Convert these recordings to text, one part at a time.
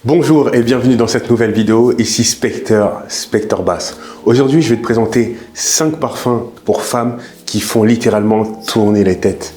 Bonjour et bienvenue dans cette nouvelle vidéo, ici Spector Bass. Aujourd'hui, je vais te présenter 5 parfums pour femmes qui font littéralement tourner les têtes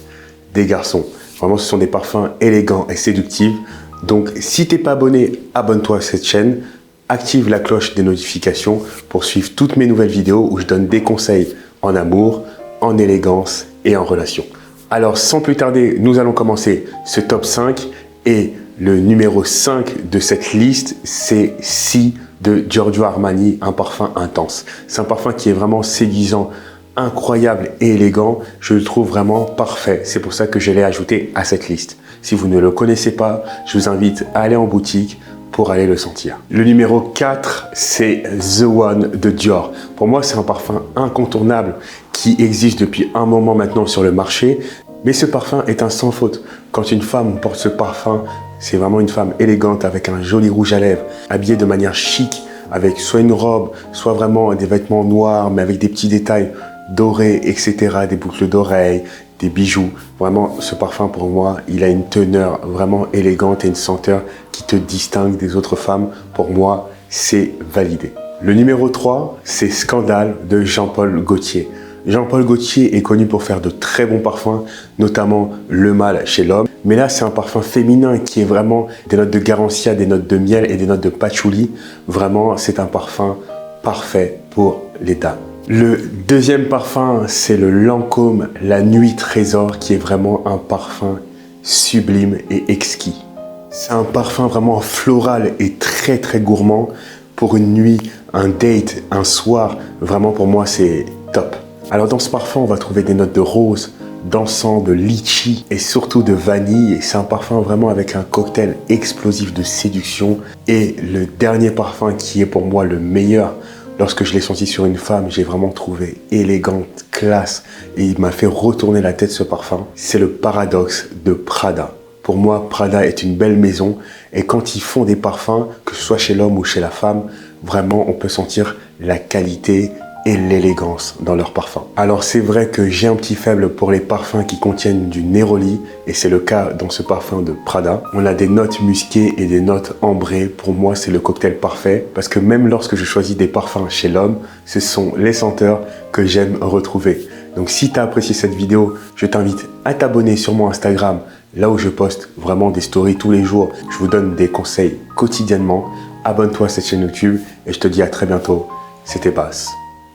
des garçons. Vraiment, ce sont des parfums élégants et séductifs. Donc, si tu n'es pas abonné, abonne-toi à cette chaîne. Active la cloche des notifications pour suivre toutes mes nouvelles vidéos où je donne des conseils en amour, en élégance et en relation. Alors, sans plus tarder, nous allons commencer ce top 5 et le numéro 5 de cette liste, c'est Si de Giorgio Armani, un parfum intense. C'est un parfum qui est vraiment séduisant, incroyable et élégant. Je le trouve vraiment parfait. C'est pour ça que je l'ai ajouté à cette liste. Si vous ne le connaissez pas, je vous invite à aller en boutique pour aller le sentir. Le numéro 4, c'est The One de Dior. Pour moi, c'est un parfum incontournable qui existe depuis un moment maintenant sur le marché. Mais ce parfum est un sans faute. Quand une femme porte ce parfum, c'est vraiment une femme élégante avec un joli rouge à lèvres, habillée de manière chic, avec soit une robe, soit vraiment des vêtements noirs, mais avec des petits détails dorés, etc., des boucles d'oreilles, des bijoux. Vraiment, ce parfum, pour moi, il a une teneur vraiment élégante et une senteur qui te distingue des autres femmes. Pour moi, c'est validé. Le numéro 3, c'est Scandale de Jean-Paul Gaultier. Jean-Paul Gaultier est connu pour faire de très bons parfums, notamment Le Mâle chez l'homme. Mais là, c'est un parfum féminin qui est vraiment des notes de Garancia, des notes de miel et des notes de patchouli. Vraiment, c'est un parfum parfait pour les dames. Le deuxième parfum, c'est le Lancôme La Nuit Trésor, qui est vraiment un parfum sublime et exquis. C'est un parfum vraiment floral et très très gourmand pour une nuit, un date, un soir. Vraiment, pour moi, c'est top. Alors dans ce parfum, on va trouver des notes de rose, d'encens, de litchi et surtout de vanille. Et c'est un parfum vraiment avec un cocktail explosif de séduction. Et le dernier parfum qui est pour moi le meilleur, lorsque je l'ai senti sur une femme, j'ai vraiment trouvé élégante, classe. Et il m'a fait retourner la tête ce parfum. C'est le Paradoxe de Prada. Pour moi, Prada est une belle maison. Et quand ils font des parfums, que ce soit chez l'homme ou chez la femme, vraiment on peut sentir la qualité et l'élégance dans leurs parfums. Alors c'est vrai que j'ai un petit faible pour les parfums qui contiennent du néroli et c'est le cas dans ce parfum de Prada. On a des notes musquées et des notes ambrées. Pour moi, c'est le cocktail parfait parce que même lorsque je choisis des parfums chez l'homme, ce sont les senteurs que j'aime retrouver. Donc si tu as apprécié cette vidéo, je t'invite à t'abonner sur mon Instagram, là où je poste vraiment des stories tous les jours. Je vous donne des conseils quotidiennement. Abonne-toi à cette chaîne YouTube et je te dis à très bientôt. C'était Bass.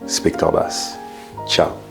Spector Bass. Ciao.